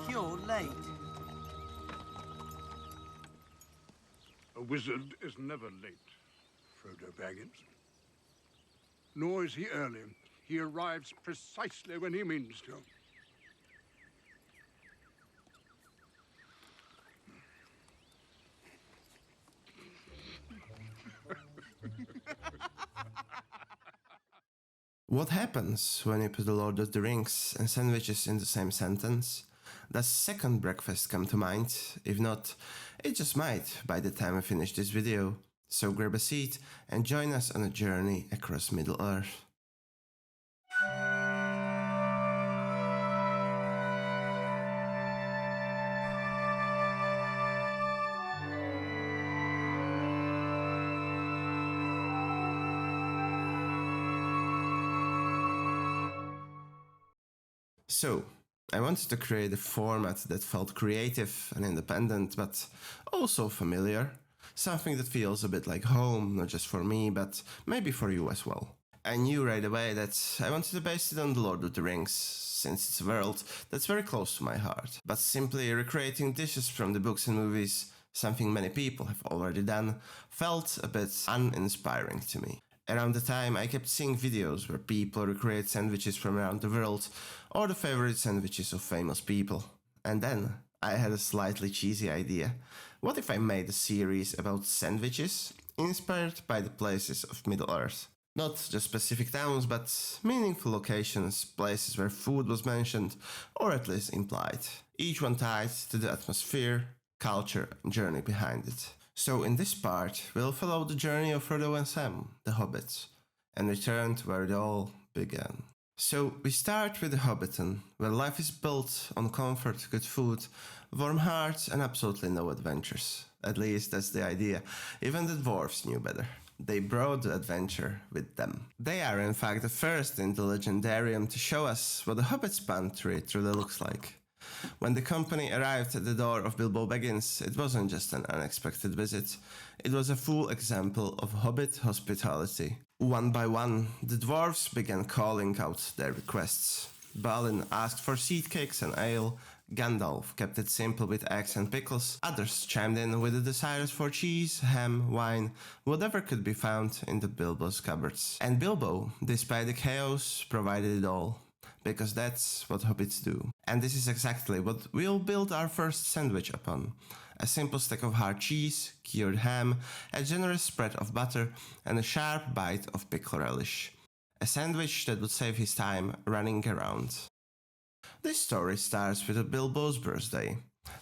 You're late. A wizard is never late, Frodo Baggins. Nor is he early. He arrives precisely when he means to. What happens when you put the Lord of the Rings and sandwiches in the same sentence? Does second breakfast come to mind? If not, it just might by the time I finish this video. So grab a seat and join us on a journey across Middle-earth. So, I wanted to create a format that felt creative and independent, but also familiar. Something that feels a bit like home, not just for me, but maybe for you as well. I knew right away that I wanted to base it on the Lord of the Rings, since it's a world that's very close to my heart. But simply recreating dishes from the books and movies, something many people have already done, felt a bit uninspiring to me. Around the time, I kept seeing videos where people recreate sandwiches from around the world, or the favorite sandwiches of famous people. And then, I had a slightly cheesy idea. What if I made a series about sandwiches, inspired by the places of Middle-earth? Not just specific towns, but meaningful locations, places where food was mentioned, or at least implied. Each one tied to the atmosphere, culture, and journey behind it. So in this part, we'll follow the journey of Frodo and Sam, the hobbits, and return to where it all began. So we start with the Hobbiton, where life is built on comfort, good food, warm hearts, and absolutely no adventures. At least that's the idea. Even the dwarves knew better. They brought the adventure with them. They are in fact the first in the Legendarium to show us what the Hobbit's pantry truly looks like. When the company arrived at the door of Bilbo Baggins, it wasn't just an unexpected visit, it was a full example of Hobbit hospitality. One by one, the dwarves began calling out their requests. Balin asked for seed cakes and ale, Gandalf kept it simple with eggs and pickles, others chimed in with the desires for cheese, ham, wine, whatever could be found in the Bilbo's cupboards. And Bilbo, despite the chaos, provided it all. Because that's what hobbits do. And this is exactly what we'll build our first sandwich upon. A simple stack of hard cheese, cured ham, a generous spread of butter, and a sharp bite of pickle relish. A sandwich that would save his time running around. This story starts with Bilbo's birthday.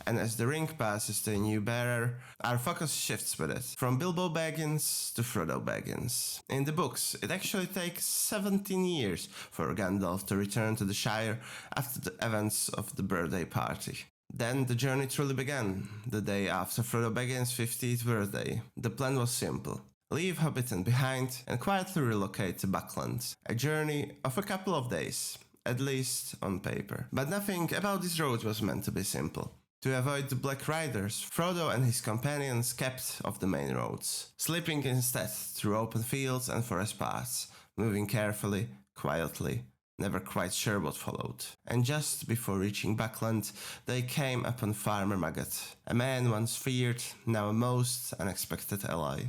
And as the ring passes to a new bearer, our focus shifts with it, from Bilbo Baggins to Frodo Baggins. In the books, it actually takes 17 years for Gandalf to return to the Shire after the events of the birthday party. Then the journey truly began, the day after Frodo Baggins' 50th birthday. The plan was simple. Leave Hobbiton behind and quietly relocate to Buckland, a journey of a couple of days, at least on paper. But nothing about this road was meant to be simple. To avoid the Black Riders, Frodo and his companions kept off the main roads, slipping instead through open fields and forest paths, moving carefully, quietly, never quite sure what followed. And just before reaching Buckland, they came upon Farmer Maggot, a man once feared, now a most unexpected ally.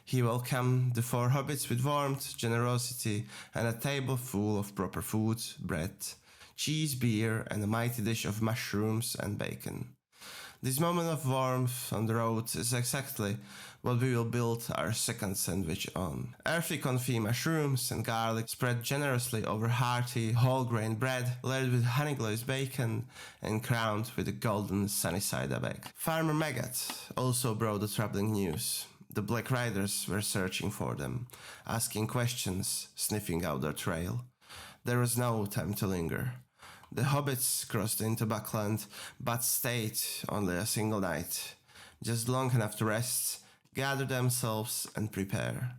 He welcomed the four hobbits with warmth, generosity, and a table full of proper food, bread, cheese, beer, and a mighty dish of mushrooms and bacon. This moment of warmth on the road is exactly what we will build our second sandwich on. Earthy confit mushrooms and garlic spread generously over hearty, whole-grain bread, layered with honey-glazed bacon and crowned with a golden sunny-side up egg. Farmer Maggot also brought the troubling news. The Black Riders were searching for them, asking questions, sniffing out their trail. There was no time to linger. The hobbits crossed into Buckland, but stayed only a single night, just long enough to rest, gather themselves and prepare.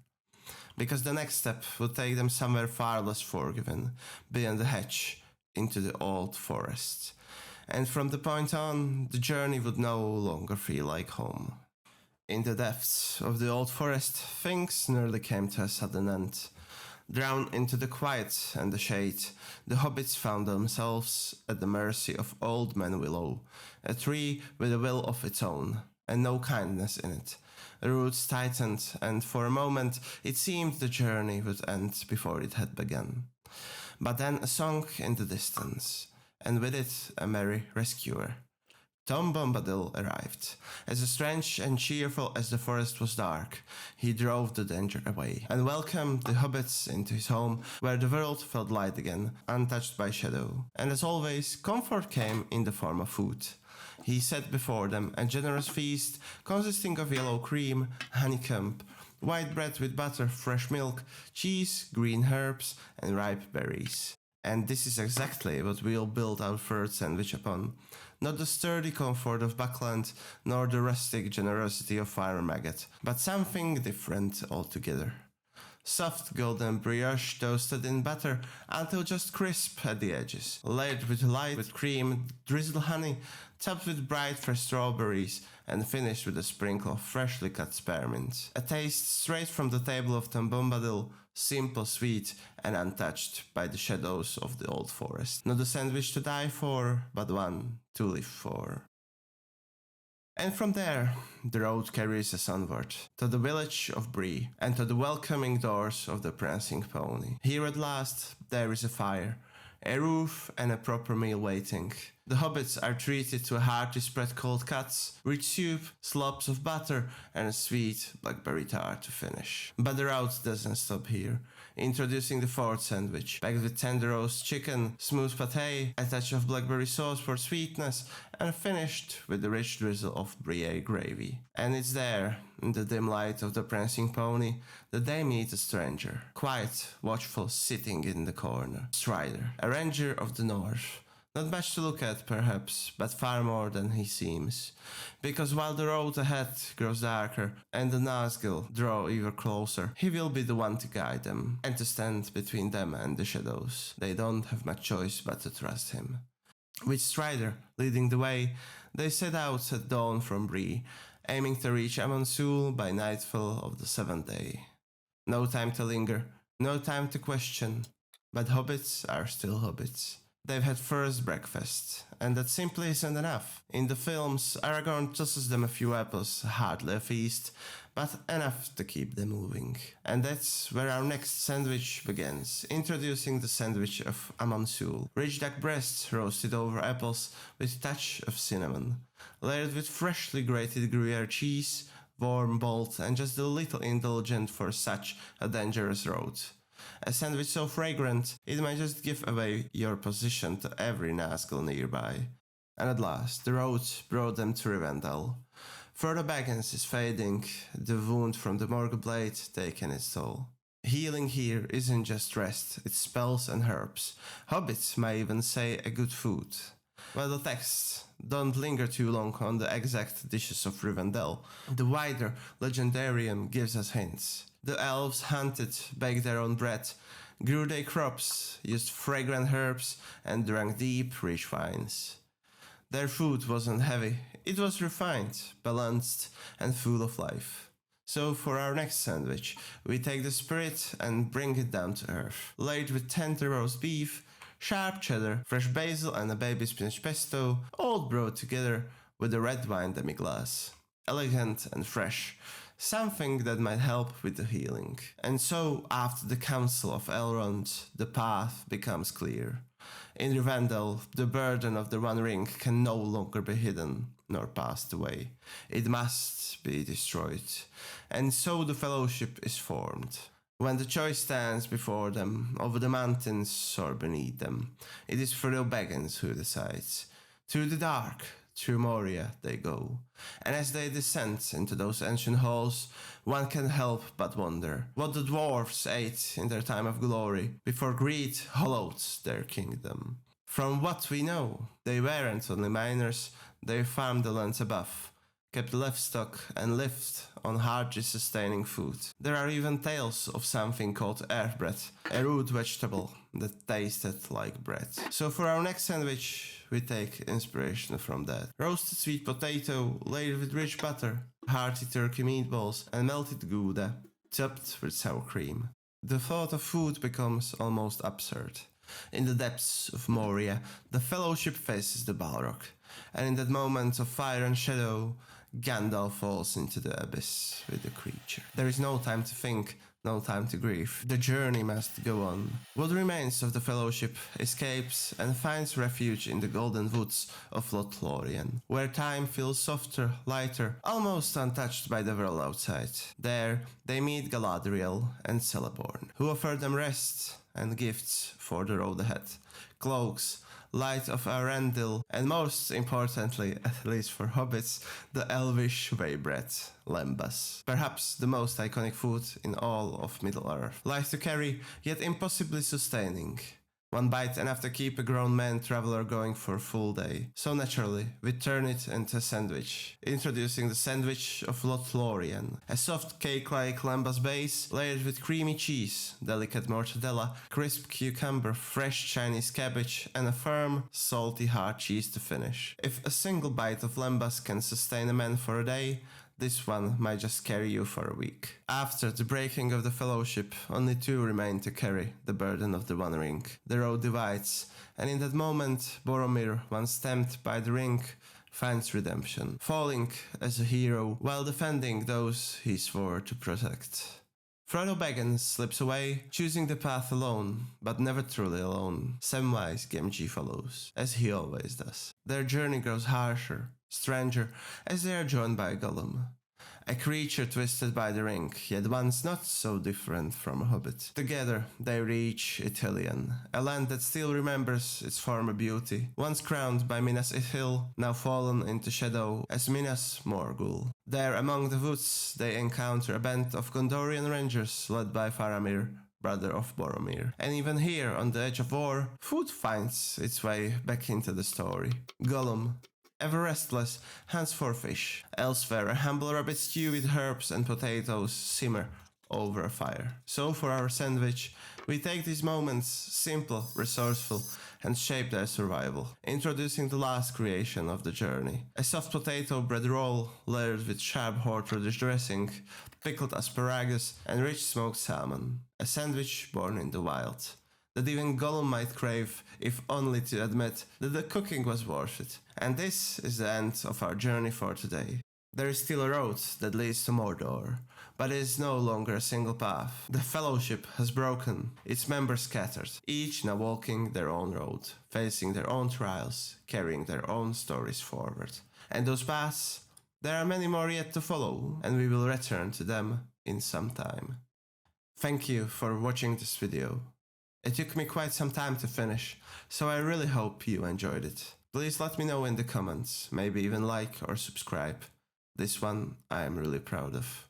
Because the next step would take them somewhere far less forgiven, beyond the hedge, into the old forest. And from the point on, the journey would no longer feel like home. In the depths of the old forest, things nearly came to a sudden end. Drawn into the quiet and the shade, the hobbits found themselves at the mercy of Old Man Willow, a tree with a will of its own, and no kindness in it. The roots tightened, and for a moment it seemed the journey would end before it had begun. But then a song in the distance, and with it a merry rescuer. Tom Bombadil arrived. As strange and cheerful as the forest was dark, he drove the danger away, and welcomed the hobbits into his home, where the world felt light again, untouched by shadow. And as always, comfort came in the form of food. He set before them a generous feast consisting of yellow cream, honeycomb, white bread with butter, fresh milk, cheese, green herbs, and ripe berries. And this is exactly what we'll build our third sandwich upon. Not the sturdy comfort of Buckland, nor the rustic generosity of Fire Maggot, but something different altogether. Soft golden brioche toasted in butter until just crisp at the edges, layered with light with cream, drizzled honey, topped with bright fresh strawberries, and finished with a sprinkle of freshly cut spearmint. A taste straight from the table of Tom Bombadil, simple, sweet, and untouched by the shadows of the old forest. Not a sandwich to die for, but one to live for. And from there, the road carries us onward, to the village of Bree, and to the welcoming doors of the Prancing Pony. Here at last, there is a fire, a roof, and a proper meal waiting. The hobbits are treated to a hearty spread cold cuts, rich soup, slobs of butter, and a sweet blackberry tart to finish. But the route doesn't stop here. Introducing the fourth sandwich, packed with tender roast chicken, smooth pâté, a touch of blackberry sauce for sweetness, and finished with the rich drizzle of Brie gravy. And it's there, in the dim light of the Prancing Pony, that they meet a stranger, quiet, watchful, sitting in the corner. Strider, a ranger of the north. Not much to look at, perhaps, but far more than he seems. Because while the road ahead grows darker and the Nazgul draw ever closer, he will be the one to guide them and to stand between them and the shadows. They don't have much choice but to trust him. With Strider leading the way, they set out at dawn from Bree, aiming to reach Amon Sûl by nightfall of the seventh day. No time to linger, no time to question, but hobbits are still hobbits. They've had first breakfast, and that simply isn't enough. In the films, Aragorn tosses them a few apples, hardly a feast, but enough to keep them moving. And that's where our next sandwich begins, introducing the sandwich of Amon Sûl. Rich duck breasts roasted over apples with a touch of cinnamon, layered with freshly grated Gruyere cheese, warm, bold, and just a little indulgent for such a dangerous road. A sandwich so fragrant, it might just give away your position to every Nazgul nearby. And at last, the road brought them to Rivendell. Frodo Baggins is fading, the wound from the morgue blade taking its toll. Healing here isn't just rest, it's spells and herbs. Hobbits may even say a good food. Well, the texts don't linger too long on the exact dishes of Rivendell. The wider legendarium gives us hints. The elves hunted, baked their own bread, grew their crops, used fragrant herbs, and drank deep, rich wines. Their food wasn't heavy, it was refined, balanced, and full of life. So for our next sandwich, we take the spirit and bring it down to earth. Laid with tender roast beef, sharp cheddar, fresh basil, and a baby spinach pesto, all brought together with a red wine demi-glace. Elegant and fresh. Something that might help with the healing. And so, after the Council of Elrond, the path becomes clear. In Rivendell, the burden of the One Ring can no longer be hidden, nor passed away. It must be destroyed. And so the Fellowship is formed. When the choice stands before them, over the mountains or beneath them, it is Frodo Baggins who decides. Through the dark, through Moria they go, and as they descend into those ancient halls, one can help but wonder what the dwarves ate in their time of glory, before greed hollowed their kingdom. From what we know, they weren't only miners, they farmed the lands above, kept livestock, and lived on hardly sustaining food. There are even tales of something called earth bread, a root vegetable that tasted like bread. So for our next sandwich, we take inspiration from that. Roasted sweet potato, layered with rich butter, hearty turkey meatballs, and melted gouda, topped with sour cream. the thought of food becomes almost absurd. In the depths of Moria, the Fellowship faces the Balrog, and in that moment of fire and shadow, Gandalf falls into the abyss with the creature. There is no time to think, no time to grieve. The journey must go on. What remains of the Fellowship escapes and finds refuge in the golden woods of Lothlórien, where time feels softer, lighter, almost untouched by the world outside. There, they meet Galadriel and Celeborn, who offer them rest and gifts for the road ahead. Cloaks, light of Rivendell, and most importantly, at least for hobbits, the elvish waybread, Lembas. Perhaps the most iconic food in all of Middle-earth. Light to carry, yet impossibly sustaining. One bite enough to keep a grown man traveler going for a full day. So naturally, we turn it into a sandwich. Introducing the sandwich of Lothlórien. A soft cake-like lembas base, layered with creamy cheese, delicate mortadella, crisp cucumber, fresh Chinese cabbage, and a firm, salty hard cheese to finish. If a single bite of lembas can sustain a man for a day, this one might just carry you for a week. After the breaking of the Fellowship, only two remain to carry the burden of the One Ring. The road divides, and in that moment, Boromir, once tempted by the ring, finds redemption, falling as a hero while defending those he swore to protect. Frodo Baggins slips away, choosing the path alone, but never truly alone. Samwise Gamgee follows, as he always does. Their journey grows harsher, stranger, as they are joined by Gollum, a creature twisted by the ring, yet once not so different from a hobbit. Together they reach Ithilien, a land that still remembers its former beauty, once crowned by Minas Ithil, now fallen into shadow as Minas Morgul. There among the woods they encounter a band of Gondorian rangers led by Faramir, brother of Boromir. And even here, on the edge of war, food finds its way back into the story. Gollum, ever restless, hands for fish. Elsewhere, a humble rabbit stew with herbs and potatoes simmer over a fire. So for our sandwich, we take these moments, simple, resourceful, and shape their survival. Introducing the last creation of the journey. A soft potato bread roll layered with sharp horseradish dressing, pickled asparagus, and rich smoked salmon. A sandwich born in the wild, that even Gollum might crave, if only to admit that the cooking was worth it. And this is the end of our journey for today. There is still a road that leads to Mordor, but it is no longer a single path. The Fellowship has broken, its members scattered, each now walking their own road, facing their own trials, carrying their own stories forward. And those paths, there are many more yet to follow, and we will return to them in some time. Thank you for watching this video. It took me quite some time to finish, so I really hope you enjoyed it. Please let me know in the comments, maybe even like or subscribe. This one I am really proud of.